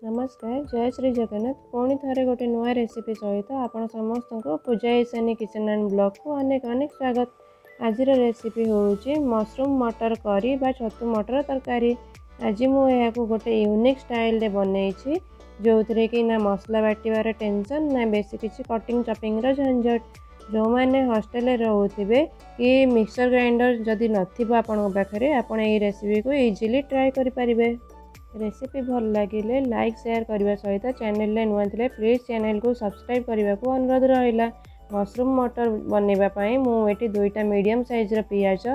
नमस्कार जय श्री जगन्नाथ पुणी थे गोटे नुआ रेसिपी सहित आपण समस्त को पूजा ईशानी किचन एंड ब्लॉग को अनेक अनेक स्वागत। आज रेसिपी होउची मशरूम मटर करी बा छतु मटर तरकारी। आज मुझे गोटे यूनिक स्टाइल रे बनई जो थे कि ना मसला बाटिबार टेंशन ना बेसी किसी कटिंग चपिंग झंझट। जो मैंने हॉस्टेल रोथे कि मिक्सर ग्राइंडर जदि नथिबो पाखरे आपण ये रेसिपी को इजीली ट्राई करें। रेसिपी भल लगे लाइक शेयर करने सहित चैनल नुआ थे प्लीज चैनल को सब्सक्राइब करने को अनुरोध रहा। मशरूम मटर बनवाई मुझे दुईटा मीडियम साइज पियाज,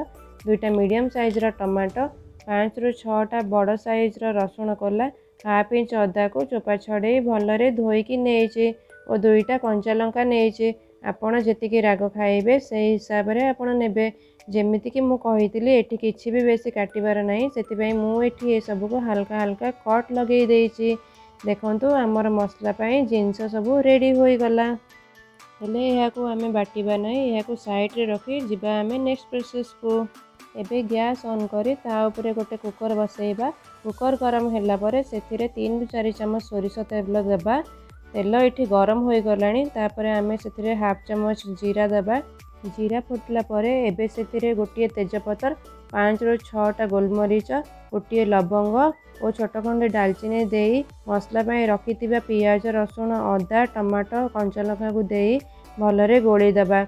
दुईटा मीडियम साइज टमाटो, 5 ରୁ 6टा बड़ साइज रसुण कोला, हाफ इंच अदा को चोपा छड़े भलरे धोईकी नहीं और दुईटा कंचा लंका नहीं। आपण जी राग खाइबे से हिसाब से आपण नेबे। जेमिति कि मुझे एठी किछि भी बेसी काटिबार नहीं से मुझे सब को हल्का हल्का कट लगे देइछि। देखंतु आमर मसला पाई जिनस सब रेडी हो गला। हेले याकू आमे बाटिबा नहीं, याकू साइड रे रखी जिबा आमे नेक्स्ट प्रोसेस को। एबे गैस ऑन करी ता ऊपर गोटे कुकर बसैबा। कुकर गरम होला परे सेथिरे 3 ରୁ 4 चम्मच सोरिष तेल देबा। तेल इठी गरम हो गलानी तापरे आमे सेथिरे हाफ चम्मच जीरा देबा। जीरा फुटला परे एबे सेथिरे गोटिए तेजपत्र, 5 ରୁ 6टा गोलमरीच, गोटिए लवंग और छोट खंडे डालचीनी देई मसला पाई रखिथिबा पियाज, रसुण, अदा, टमाटो, कंचा लंका को देई भलरे गोली दबा।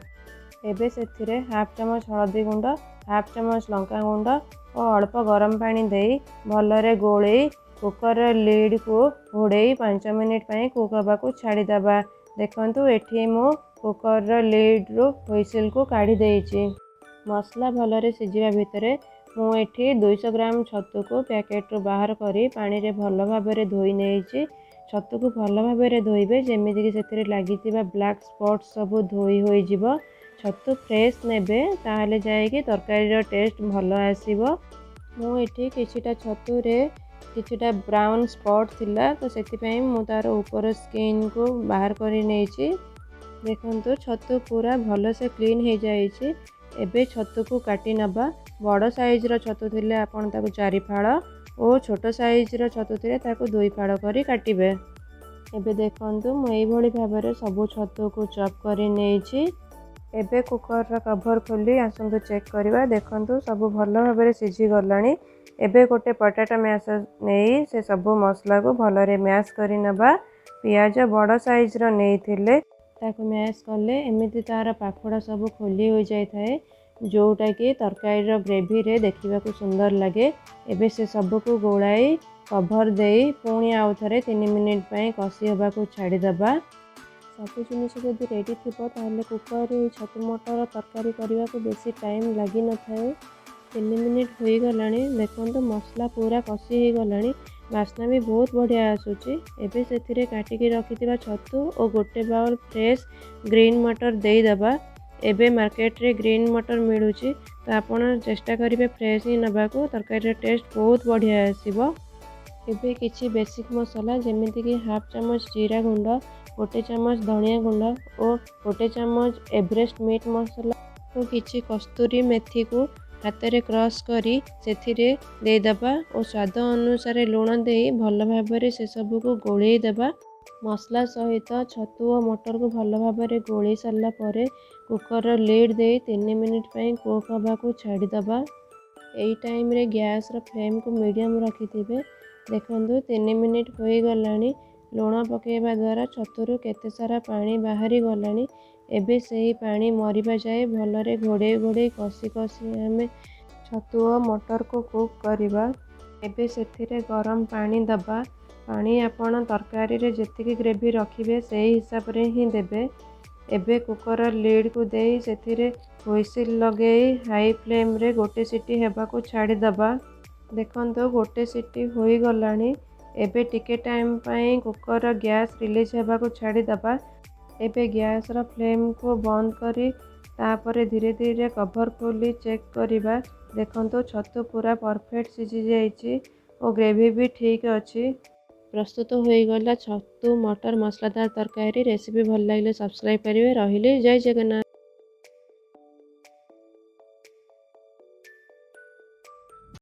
एबे सेथिरे हाफ चम्मच हळदी गुंड, हाफ चम्मच लंका गुंड और अल्प गरम पानी देई भलरे गोली कुकर लीड को घोड़े 5 मिनिट पाई कुक हवा को छाड़ी दबा। देखंतु एठी मु कुकर लीड रो व्हिसिल को काढ़ी देइछि। मसला भलरे सिझिबा भितरे मु एठी 200 ग्राम छतु को पैकेट रो बाहर करी पानी रे भल भाबरे धोई नेइछि। छतु को भल भाबरे धोइबे जेमिति कि सेथिरे लागितिबा ब्लैक स्पॉट सब धोई होई जिवो। छतु फ्रेश नेबे ताहले जायकि तरकारी रो टेस्ट भल आसीबो। मु एठी किछिटा छतु रे किछिटा ब्राउन स्पॉट थिला तो सेतिपई मु तार ऊपर स्किन को बाहर करी नेइछि। देखंतु छतु पूरा भल से क्लीन हो जाइछि। एबे छतु को काटी नबा। बड़ साइज रो छतु थिले आपण ताको 4 फाड़ और छोट साइज रो छतु थिले ताको 2 फाड़ करी काटिबे। एबे देखंतु मु एई भली भाबरे सब छतु को चॉप करी नेइछि। एबे कुकर रा कवर खोली आसंतु चेक करबा। देखंतु सब भल भाबरे सिझी गलानी। एबे गोटे पोटैटो मैशर नहीं से सब मसला को भलरे मैश करी नबा। पियाज बड़ साइज रो नहीं थिले ताको मैश कले एमिति तार पाखुड़ा सब खोली हो जाय थाए जोटा कि तरकारी रो ग्रेवी रे देखिबा को सुंदर लगे। एबे से सब को गोलाई कवर देई पुणी आउ थरे 3 मिनिट पई कसी हबा को छाड़ी दबा। सब जिनिस जदि रेडी थिबो ताहले कुकर रे छतु मटर तरकारी करबा को बेसी टाइम लागी न थाए। 3 मिनिट हो गलानी। देखंतु मसला पूरा कसी हो गलानी, बास्ना भी बहुत बढ़िया आसुची। एबे सेथिरे काटिकी रखिथिबा छतु और गोटे बाउल फ्रेश ग्रीन मटर देई दबा। एबे मार्केट रे ग्रीन मटर मिलुची तो आपण चेष्टा करिवे फ्रेश ही नबा को, तरकारी रे टेस्ट बहुत बढ़िया आसीबो। एबे किछि बेसिक मसला जेमिति कि हाफ चम्मच जीरा गुंड, गोटे चम्मच धनिया गुंड और गोटे चम्मच एवरेस्ट मीट मसला और किछि कस्तूरी मेथी को हाथ रे क्रश करी सेथिरे दे दबा और स्वाद अनुसार लूण दे भल भाबरे से सब को गोळेई दबा। मसला सहित छतु और मटर को भल भाबरे गोळेई सारला परे कुकर लीड दे 3 मिनिट पई कुक हवा को छाड़ी दबा। एई टाइम रे गैस रो फ्लेम को मीडियम रखिथिबे। देखंतु 3 मिनिट हो गलानी। लूण पकेଇବା द्वारा छतुरु केते सारा पानी बाहरी गलानी। एबे सही पानी मरिबा जाए भलरे घोड़े घोड़े कसी कसी हमें छतु और मटर को कुक करबा। एबे सेथिरे गरम पानी दबा। पानी आपण तरकारी रे जेतिकी ग्रेवी रखिबे से हिसाब रे ही देबे। एबे कुकर लीड को देई सेथिरे व्हिसिल लगेई हाई फ्लेम रे गोटे सीटी हेबा को छाड़ी दबा। देखंतु गोटे सीटी होई गलानी। एबे टिके टाइम पाई कुकर गैस रिलीज हेबा को छाड़ी दबा। एबे गैस रो फ्लेम को बंद करी तापरे धीरे धीरे कवर खोली चेक करिबा। देखंतु छतु पूरा परफेक्ट सिझी जाइछि और ग्रेवी भी ठीक अछि। प्रस्तुत हो गला छतु मटर मसलादार तरकारी। रेसिपी भल लगे सब्सक्राइब करेंगे। रहिले जय जगन्नाथ।